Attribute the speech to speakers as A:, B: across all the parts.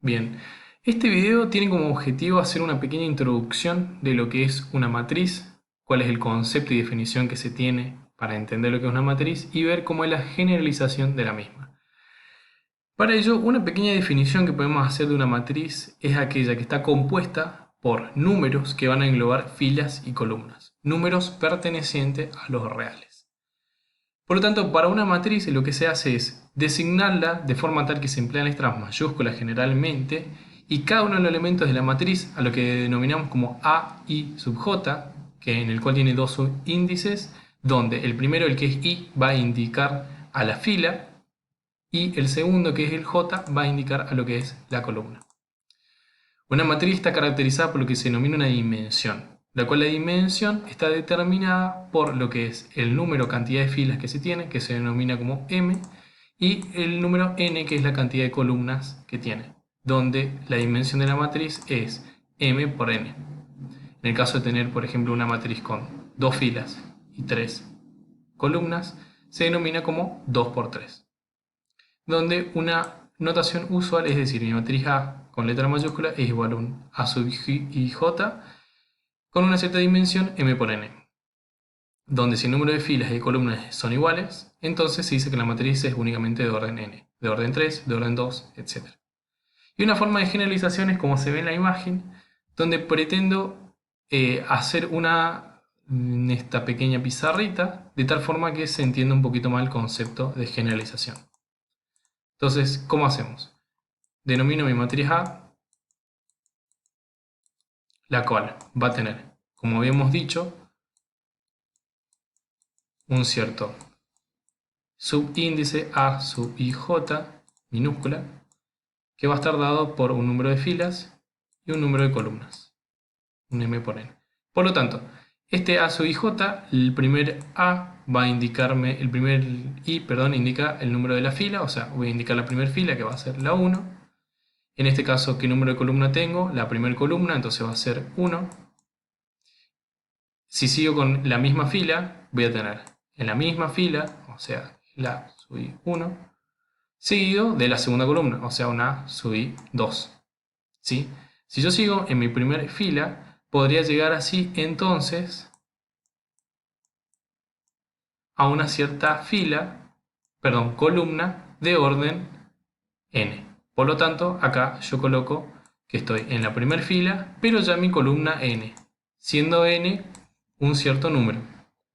A: Bien, este video tiene como objetivo hacer una pequeña introducción de lo que es una matriz, cuál es el concepto y definición que se tiene para entender lo que es una matriz y ver cómo es la generalización de la misma. Para ello, una pequeña definición que podemos hacer de una matriz es aquella que está compuesta por números que van a englobar filas y columnas, números pertenecientes a los reales. Por lo tanto, para una matriz lo que se hace es designarla de forma tal que se emplean letras mayúsculas generalmente y cada uno de los elementos de la matriz, a lo que denominamos como A, I, sub J, que en el cual tiene dos subíndices, donde el primero, el que es I, va a indicar a la fila y el segundo, que es el J, va a indicar a lo que es la columna. Una matriz está caracterizada por lo que se denomina una dimensión, la cual la dimensión está determinada por lo que es el número cantidad de filas que se tiene, que se denomina como M, y el número n, que es la cantidad de columnas que tiene, donde la dimensión de la matriz es m por n. En el caso de tener, por ejemplo, una matriz con dos filas y tres columnas, se denomina como 2 por 3, donde una notación usual, es decir, mi matriz A con letra mayúscula es igual a un A sub I J con una cierta dimensión m por n, donde si el número de filas y columnas son iguales, entonces se dice que la matriz es únicamente de orden n, de orden 3, de orden 2, etc. Y una forma de generalización es como se ve en la imagen, donde pretendo hacer en esta pequeña pizarrita, de tal forma que se entienda un poquito más el concepto de generalización. Entonces, ¿cómo hacemos? Denomino mi matriz A, la cual va a tener, como habíamos dicho, un cierto subíndice A sub ij minúscula, que va a estar dado por un número de filas y un número de columnas, un m por n. Por lo tanto, este A sub ij, el primer A va a indicarme, el primer I, perdón, indica el número de la fila, o sea, voy a indicar la primera fila que va a ser la 1. En este caso, ¿qué número de columna tengo? La primera columna, entonces va a ser 1. Si sigo con la misma fila, voy a tener en la misma fila, o sea, la sub i 1, seguido de la segunda columna, o sea, una sub i 2. ¿Sí? Si yo sigo en mi primera fila, podría llegar así entonces a una cierta fila, perdón, columna de orden n. Por lo tanto, acá yo coloco que estoy en la primera fila, pero ya mi columna n, siendo n un cierto número,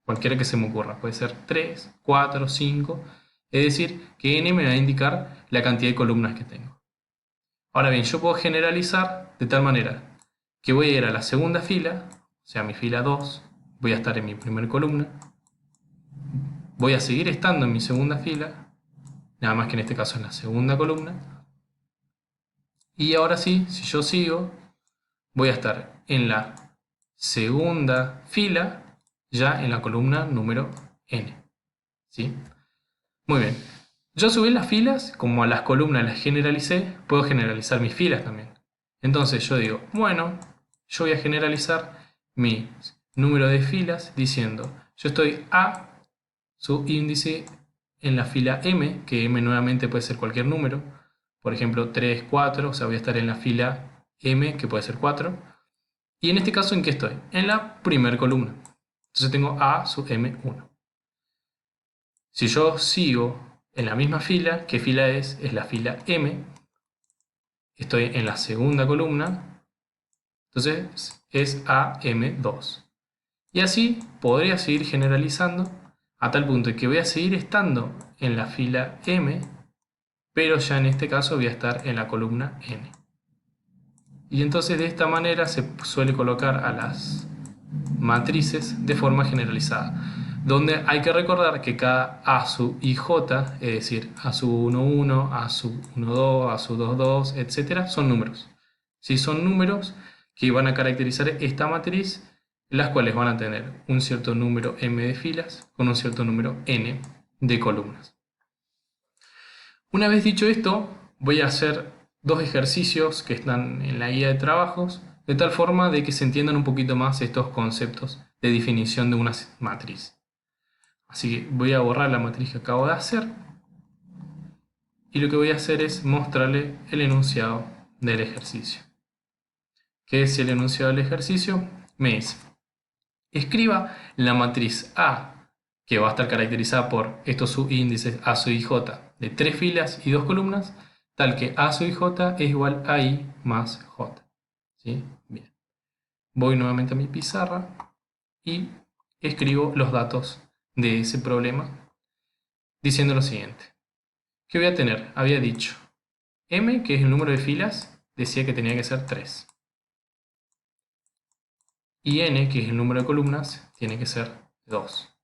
A: cualquiera que se me ocurra, puede ser 3, 4, 5, es decir, que n me va a indicar la cantidad de columnas que tengo. Ahora bien, yo puedo generalizar de tal manera que voy a ir a la segunda fila, o sea, mi fila 2, voy a estar en mi primera columna, voy a seguir estando en mi segunda fila, nada más que en este caso en la segunda columna, y ahora sí, si yo sigo, voy a estar en la segunda fila, ya en la columna número n. ¿Sí? Muy bien. Yo subí las filas, como a las columnas las generalicé, puedo generalizar mis filas también. Entonces yo digo, bueno, yo voy a generalizar mi número de filas diciendo, yo estoy a su índice en la fila m, que m nuevamente puede ser cualquier número, por ejemplo 3, 4, o sea voy a estar en la fila m, que puede ser 4, y en este caso ¿en qué estoy? En la primera columna. Entonces tengo a sub m1. Si yo sigo en la misma fila, ¿qué fila es? Es la fila M. Estoy en la segunda columna, entonces es AM2. Y así podría seguir generalizando a tal punto que voy a seguir estando en la fila M, pero ya en este caso voy a estar en la columna N. Y entonces de esta manera se suele colocar a las matrices de forma generalizada, donde hay que recordar que cada A sub ij, es decir, A sub 1, 1, A sub 1, 2, A sub 2, 2, etc., son números. ¿Sí? Son números que van a caracterizar esta matriz, las cuales van a tener un cierto número m de filas con un cierto número n de columnas. Una vez dicho esto, voy a hacer dos ejercicios que están en la guía de trabajos, de tal forma de que se entiendan un poquito más estos conceptos de definición de una matriz. Así que voy a borrar la matriz que acabo de hacer y lo que voy a hacer es mostrarle el enunciado del ejercicio. ¿Qué es el enunciado del ejercicio? Me dice, escriba la matriz A, que va a estar caracterizada por estos subíndices A sub i j de 3 filas y 2 columnas, tal que A sub i j es igual a I más J. ¿Sí? Bien. Voy nuevamente a mi pizarra y escribo los datos de ese problema diciendo lo siguiente. ¿Qué voy a tener? Había dicho M, que es el número de filas, decía que tenía que ser 3. Y N, que es el número de columnas, tiene que ser 2.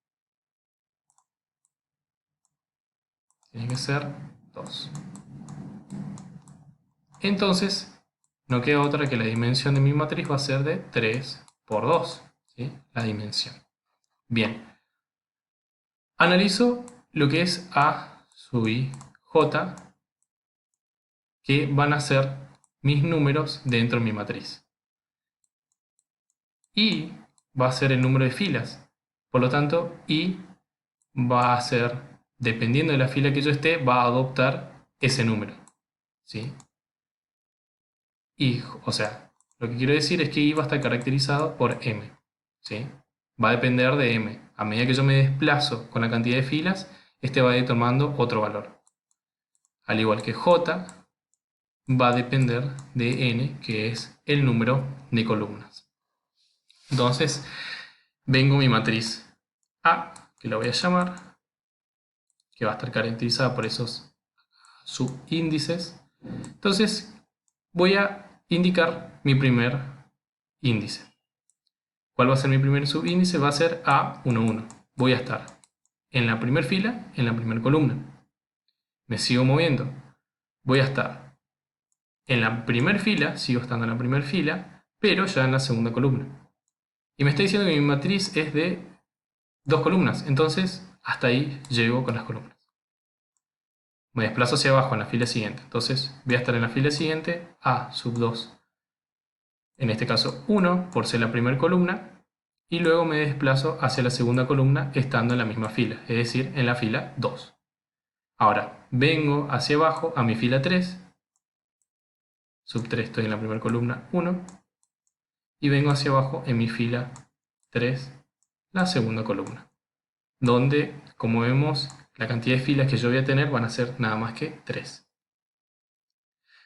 A: Tiene que ser 2. Entonces, no queda otra que la dimensión de mi matriz va a ser de 3 por 2. ¿Sí? La dimensión. Bien. Analizo lo que es A sub i j, que van a ser mis números dentro de mi matriz. I va a ser el número de filas. Por lo tanto, I va a ser, dependiendo de la fila que yo esté, va a adoptar ese número. ¿Sí? Y, o sea, lo que quiero decir es que I va a estar caracterizado por M. ¿Sí? Va a depender de M. A medida que yo me desplazo con la cantidad de filas, este va a ir tomando otro valor. Al igual que J va a depender de N, que es el número de columnas. Entonces, vengo a mi matriz A, que la voy a llamar, que va a estar caracterizada por esos subíndices. Entonces, voy a indicar mi primer índice. ¿Cuál va a ser mi primer subíndice? Va a ser A11. Voy a estar en la primera fila, en la primera columna. Me sigo moviendo. Voy a estar en la primera fila, sigo estando en la primera fila, pero ya en la segunda columna. Y me está diciendo que mi matriz es de 2 columnas, entonces hasta ahí llego con las columnas. Me desplazo hacia abajo en la fila siguiente, entonces voy a estar en la fila siguiente, A sub 2. En este caso 1 por ser la primera columna, y luego me desplazo hacia la segunda columna estando en la misma fila, es decir, en la fila 2. Ahora, vengo hacia abajo a mi fila 3, sub 3 estoy en la primera columna 1, y vengo hacia abajo en mi fila 3, la segunda columna, donde, como vemos, la cantidad de filas que yo voy a tener van a ser nada más que 3.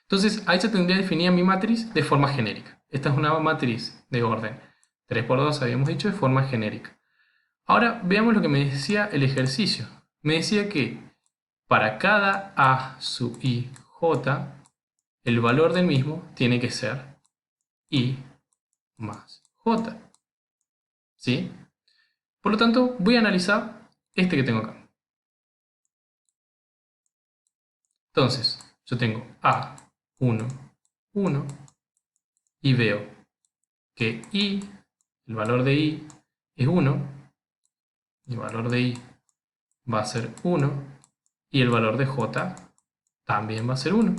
A: Entonces, ahí ya tendría definida mi matriz de forma genérica. Esta es una matriz de orden 3 por 2, habíamos dicho, de forma genérica. Ahora veamos lo que me decía el ejercicio. Me decía que para cada A sub i j, el valor del mismo tiene que ser i más j. ¿Sí? Por lo tanto, voy a analizar este que tengo acá. Entonces, yo tengo A1, 1, y veo que i, el valor de i es 1, el valor de i va a ser 1, y el valor de j también va a ser 1.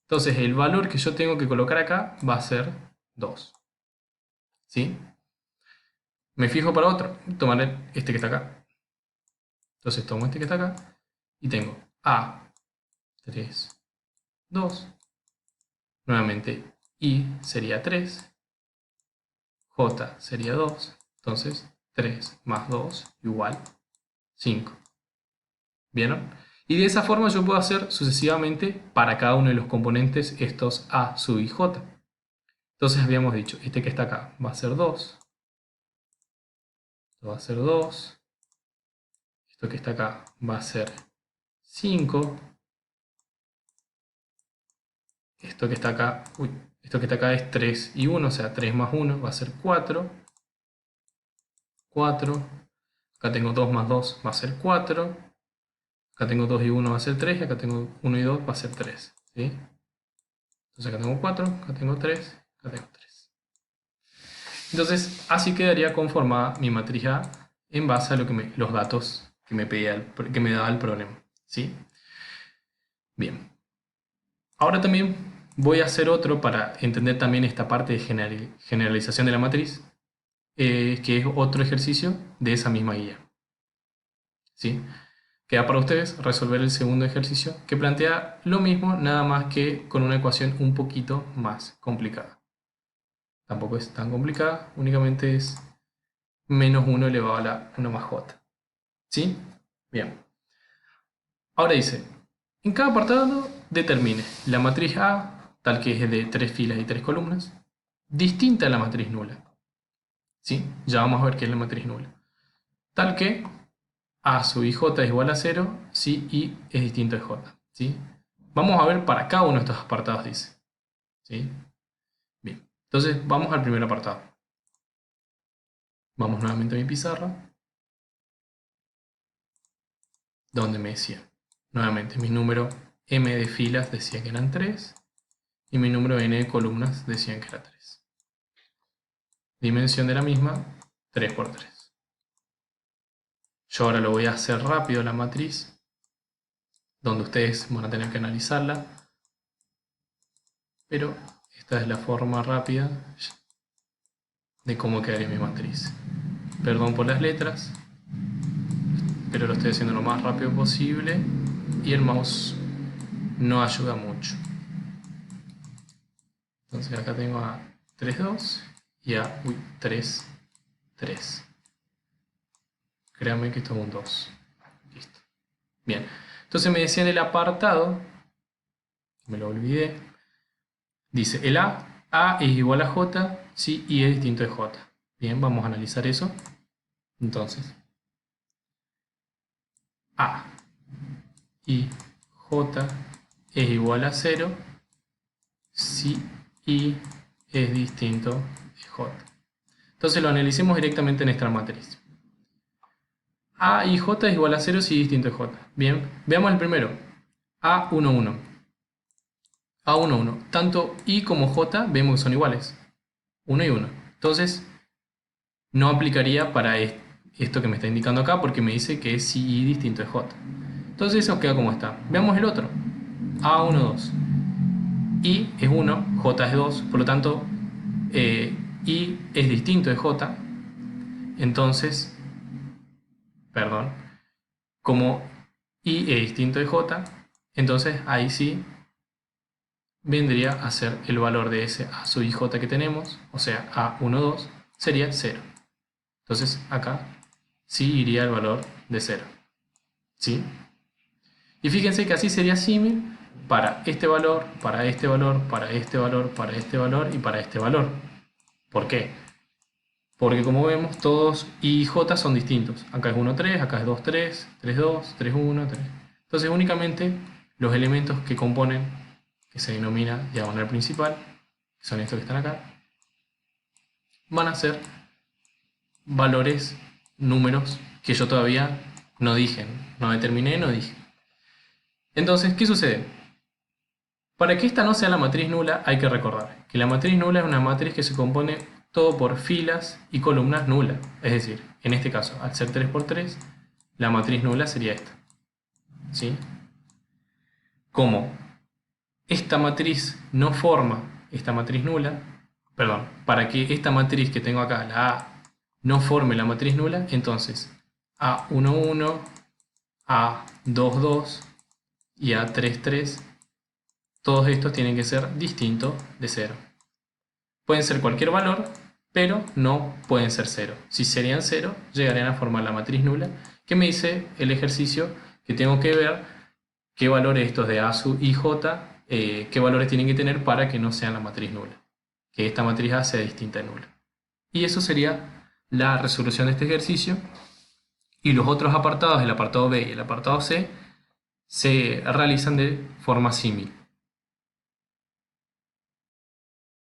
A: Entonces el valor que yo tengo que colocar acá va a ser 2. ¿Sí? Me fijo para otro, tomaré este que está acá. Entonces tomo este que está acá y tengo A3, 2. Nuevamente I sería 3, J sería 2. Entonces 3 más 2 igual 5. ¿Vieron? Y de esa forma yo puedo hacer sucesivamente para cada uno de los componentes estos A sub i j. Entonces habíamos dicho, este que está acá va a ser 2. Esto va a ser 2. Esto que está acá va a ser 5. Esto que está acá, esto que está acá es 3 y 1, o sea, 3 más 1 va a ser 4. 4. Acá tengo 2 más 2 va a ser 4. Acá tengo 2 y 1 va a ser 3. Y acá tengo 1 y 2 va a ser 3. ¿Sí? Entonces acá tengo 4, acá tengo 3, acá tengo 3. Entonces así quedaría conformada mi matriz A en base a los datos que me daba el problema. ¿Sí? Bien. Ahora también voy a hacer otro para entender también esta parte de generalización de la matriz, que es otro ejercicio de esa misma guía. ¿Sí? Queda para ustedes resolver el segundo ejercicio, que plantea lo mismo, nada más que con una ecuación un poquito más complicada. Tampoco es tan complicada, únicamente es menos 1 elevado a la 1 más j. ¿Sí? Bien. Ahora dice, en cada apartado determine la matriz A, tal que es de 3 filas y 3 columnas, distinta a la matriz nula. ¿Sí? Ya vamos a ver qué es la matriz nula. Tal que A sub i j es igual a 0 si i es distinto de j. ¿Sí? Vamos a ver para cada uno de estos apartados, dice. ¿Sí? Bien. Entonces vamos al primer apartado. Vamos nuevamente a mi pizarra, donde me decía, nuevamente, mi número m de filas decía que eran 3 y mi número n de columnas decían que era 3. Dimensión de la misma, 3 por 3. Yo ahora lo voy a hacer rápido la matriz, donde ustedes van a tener que analizarla, pero esta es la forma rápida de cómo quedaría mi matriz. Perdón por las letras, pero lo estoy haciendo lo más rápido posible y el mouse no ayuda mucho. Entonces acá tengo a 3, 2 y a 3, 3. Créanme que esto es un 2. Listo. Bien. Entonces me decía en el apartado, me lo olvidé, dice el A es igual a J si I es distinto de J. Bien, vamos a analizar eso. Entonces, A y J es igual a 0 si I es distinto de J. Entonces lo analicemos directamente en esta matriz. A y J es igual a 0 si I es distinto de J. Bien, veamos el primero. A1, 1. A1, 1. Tanto I como J vemos que son iguales. 1 y 1. Entonces, no aplicaría para esto que me está indicando acá porque me dice que es si I distinto de J. Entonces eso queda como está. Veamos el otro. A1, 2. I es 1, J es 2, por lo tanto I es distinto de J. Entonces, perdón, como I es distinto de J, entonces ahí sí vendría a ser el valor de ese A sub i j que tenemos, o sea A1, 2, sería 0. Entonces acá sí iría el valor de 0. ¿Sí? Y fíjense que así sería símil para este valor, para este valor, para este valor, para este valor y para este valor. ¿Por qué? Porque como vemos, todos I y J son distintos. Acá es 1, 3, acá es 2, 3, 3, 2, 3, 1, 3. Entonces únicamente los elementos que componen, que se denomina diagonal principal, que son estos que están acá, van a ser valores, números, que yo todavía no dije, no determiné, no dije. Entonces, ¿qué sucede? Para que esta no sea la matriz nula, hay que recordar que la matriz nula es una matriz que se compone todo por filas y columnas nulas. Es decir, en este caso, al ser 3 por 3, la matriz nula sería esta. ¿Sí? Como esta matriz no forma esta matriz nula, perdón, para que esta matriz que tengo acá, la A, no forme la matriz nula, entonces A1, 1, A2, 2 y A3, 3, todos estos tienen que ser distintos de 0. Pueden ser cualquier valor, pero no pueden ser 0. Si serían 0, llegarían a formar la matriz nula, que me dice el ejercicio que tengo que ver qué valores estos de A sub i j, qué valores tienen que tener para que no sean la matriz nula, que esta matriz A sea distinta de nula. Y eso sería la resolución de este ejercicio. Y los otros apartados, el apartado B y el apartado C, se realizan de forma símil.